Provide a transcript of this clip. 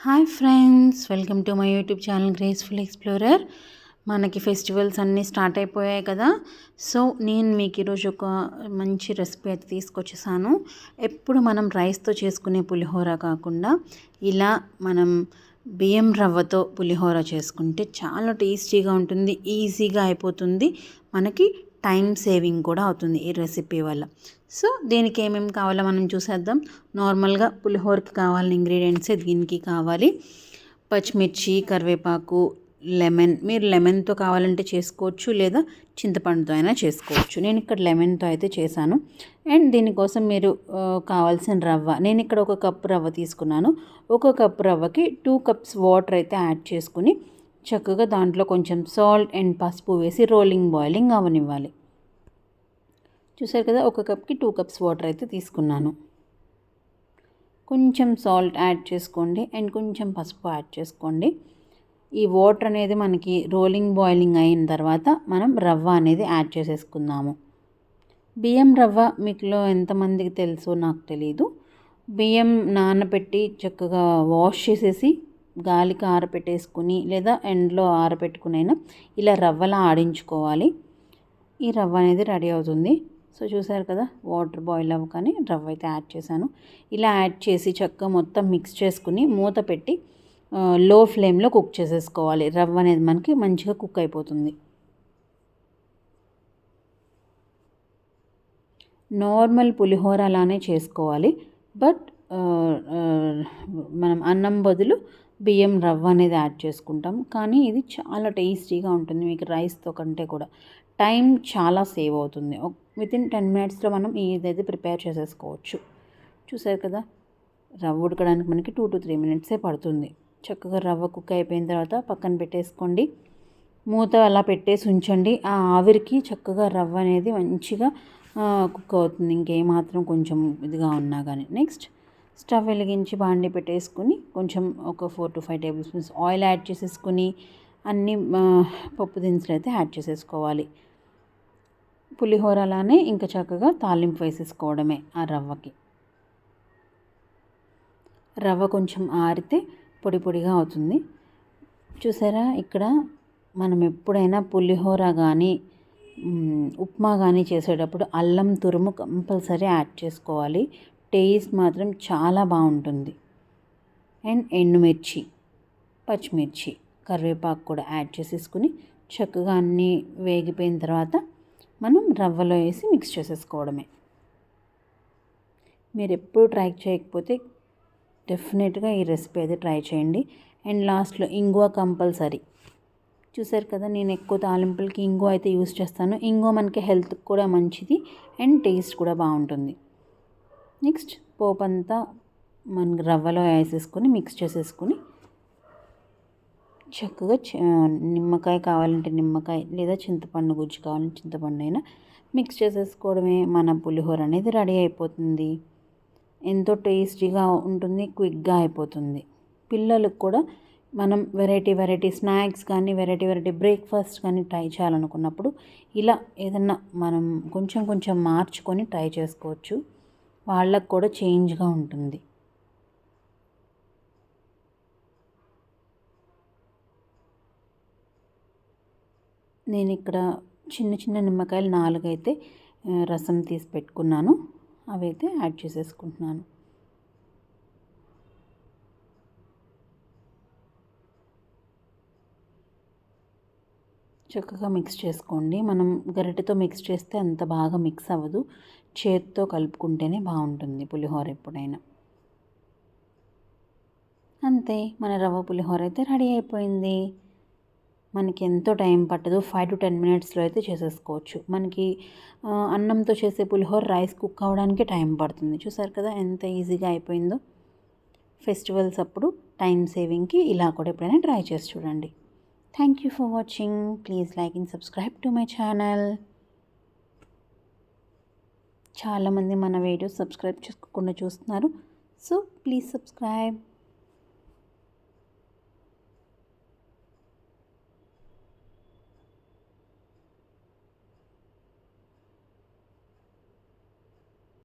Hi friends, welcome to my YouTube channel graceful explorer. మనకి festivals అన్నీ start అయిపోయాయి కదా. సో నేను మీకు ఈరోజు ఒక మంచి రెసిపీ అయితే తీసుకొచ్చేసాను. ఎప్పుడు మనం రైస్తో చేసుకునే పులిహోర కాకుండా ఇలా మనం బియ్యం రవ్వతో పులిహోర చేసుకుంటే చాలా టేస్టీగా ఉంటుంది, ఈజీగా అయిపోతుంది, మనకి టైం సేవింగ్ కూడా అవుతుంది ఈ రెసిపీ వల్ల. సో దీనికి ఏమేమి కావాలో మనం చూసేద్దాం. నార్మల్గా పులిహోరకి కావాలని ఇంగ్రీడియంట్సే దీనికి కావాలి. పచ్చిమిర్చి, కరివేపాకు, లెమన్. మీరు లెమన్తో కావాలంటే చేసుకోవచ్చు, లేదా చింతపండుతో అయినా చేసుకోవచ్చు. నేను ఇక్కడ లెమన్తో అయితే చేశాను. అండ్ దీనికోసం మీరు కావాల్సిన రవ్వ, నేను ఇక్కడ 1 కప్పు రవ్వ తీసుకున్నాను. 1 కప్పు రవ్వకి 2 కప్స్ వాటర్ అయితే యాడ్ చేసుకుని చక్కగా దాంట్లో కొంచెం సాల్ట్ అండ్ పసుపు వేసి బాయిలింగ్ అవనివ్వాలి. చూసారు కదా, 1 కప్కి 2 కప్స్ వాటర్ అయితే తీసుకున్నాను. కొంచెం సాల్ట్ యాడ్ చేసుకోండి అండ్ కొంచెం పసుపు యాడ్ చేసుకోండి. ఈ వాటర్ అనేది మనకి బాయిలింగ్ అయిన తర్వాత మనం రవ్వ అనేది యాడ్ చేసేసుకుందాము. బియ్యం రవ్వ మీకులో ఎంతమందికి తెలుసో నాకు తెలీదు. బియ్యం నానబెట్టి చక్కగా వాష్ చేసేసి గాలికి ఆరబెట్టేసుకుని లేదా ఎండలో ఆరబెట్టుకునైనా ఇలా రవ్వలా ఆడించుకోవాలి. ఈ రవ్వ అనేది రెడీ అవుతుంది. సో చూసారు కదా, వాటర్ బాయిల్ అవ్వగానే రవ్వ అయితే యాడ్ చేశాను. ఇలా యాడ్ చేసి చక్కగా మొత్తం మిక్స్ చేసుకుని మూత పెట్టి లో ఫ్లేమ్లో కుక్ చేసేసుకోవాలి. రవ్వ అనేది మనకి మంచిగా కుక్ అయిపోతుంది. నార్మల్ పులిహోర అలానే చేసుకోవాలి, బట్ మనం అన్నం బదులు బియ్యం రవ్వ అనేది యాడ్ చేసుకుంటాం. కానీ ఇది చాలా టేస్టీగా ఉంటుంది, మీకు రైస్తో కంటే కూడా టైం చాలా సేవ్ అవుతుంది. వితిన్ 10 మినిట్స్లో మనం ఇదైతే ప్రిపేర్ చేసేసుకోవచ్చు. చూసారు కదా, రవ్వ ఉడకడానికి మనకి 2 to 3 మినిట్సే పడుతుంది. చక్కగా రవ్వ కుక్ అయిపోయిన తర్వాత పక్కన పెట్టేసుకోండి. మూత అలా పెట్టేసి ఉంచండి. ఆ ఆవిరికి చక్కగా రవ్వ అనేది మంచిగా కుక్ అవుతుంది, ఇంకేమాత్రం కొంచెం ఇదిగా ఉన్నా కానీ. నెక్స్ట్ స్టవ్ వెలిగించి బాండి పెట్టేసుకుని కొంచెం ఒక 4 to 5 table spoons oil add చేసేసుకుని అన్ని పప్పు దినుసులు అయితే యాడ్ చేసేసుకోవాలి. పులిహోర అలానే ఇంకా చక్కగా తాలింపు వేసేసుకోవడమే ఆ రవ్వకి. రవ్వ కొంచెం ఆరితే పొడి పొడిగా అవుతుంది. చూసారా, ఇక్కడ మనం ఎప్పుడైనా పులిహోర కానీ ఉప్మా కానీ చేసేటప్పుడు అల్లం తురుము కంపల్సరీ యాడ్ చేసుకోవాలి. టేస్ట్ మాత్రం చాలా బాగుంటుంది. అండ్ ఎండుమిర్చి, పచ్చిమిర్చి, కరివేపాకు కూడా యాడ్ చేసేసుకుని చక్కగా అన్నీ వేగిపోయిన తర్వాత మనం రవ్వలో వేసి మిక్స్ చేసేసుకోవడమే. మీరు ఎప్పుడు ట్రై చేయకపోతే డెఫినెట్గా ఈ రెసిపీ అయితే ట్రై చేయండి. అండ్ లాస్ట్లో ఇంగువ కంపల్సరీ. చూసారు కదా, నేను ఎక్కువ తాలింపులకి ఇంగువ అయితే యూస్ చేస్తాను. ఇంగువ మనకి హెల్త్కి కూడా మంచిది అండ్ టేస్ట్ కూడా బాగుంటుంది. నెక్స్ట్ పోపు అంతా మనకి రవ్వలో వేసేసుకొని మిక్స్ చేసేసుకుని చక్కగా నిమ్మకాయ కావాలంటే నిమ్మకాయ, లేదా చింతపండు గుజ్జు కావాలంటే చింతపండు అయినా మిక్స్ చేసేసుకోవడమే. మన పులిహోర అనేది రెడీ అయిపోతుంది. ఎంతో టేస్టీగా ఉంటుంది, క్విక్గా అయిపోతుంది. పిల్లలకు కూడా మనం వెరైటీ స్నాక్స్ కానీ వెరైటీ బ్రేక్ఫాస్ట్ కానీ ట్రై చేయాలనుకున్నప్పుడు ఇలా ఏదన్నా మనం కొంచెం మార్చుకొని ట్రై చేసుకోవచ్చు. వాళ్ళకు కూడా చేంజ్గా ఉంటుంది. నేను ఇక్కడ చిన్న నిమ్మకాయలు 4 అయితే రసం తీసి పెట్టుకున్నాను, అవి అయితే యాడ్ చేసేసుకుంటున్నాను. చక్కగా మిక్స్ చేసుకోండి. మనం గరిటెతో మిక్స్ చేస్తే అంత బాగా మిక్స్ అవ్వదు, చేత్తో కలుపుకుంటేనే బాగుంటుంది పులిహోర ఎప్పుడైనా. అంతే, మన రవ్వ పులిహోర అయితే రెడీ అయిపోయింది. మనకి ఎంతో టైం పట్టదు, 5 to 10 మినిట్స్లో అయితే చేసేసుకోవచ్చు. మనకి అన్నంతో చేసే పులిహోర రైస్ కుక్ అవ్వడానికి టైం పడుతుంది. చూసారు కదా ఎంత ఈజీగా అయిపోయిందో. ఫెస్టివల్స్ అప్పుడు టైం సేవింగ్కి ఇలా కూడా ఎప్పుడైనా ట్రై చేసి చూడండి. Thank you for watching. Please like and subscribe to my channel. చాలామంది మన వీడియోస్ సబ్స్క్రైబ్ చేసుకోకుండా చూస్తున్నారు, సో ప్లీజ్ సబ్స్క్రైబ్.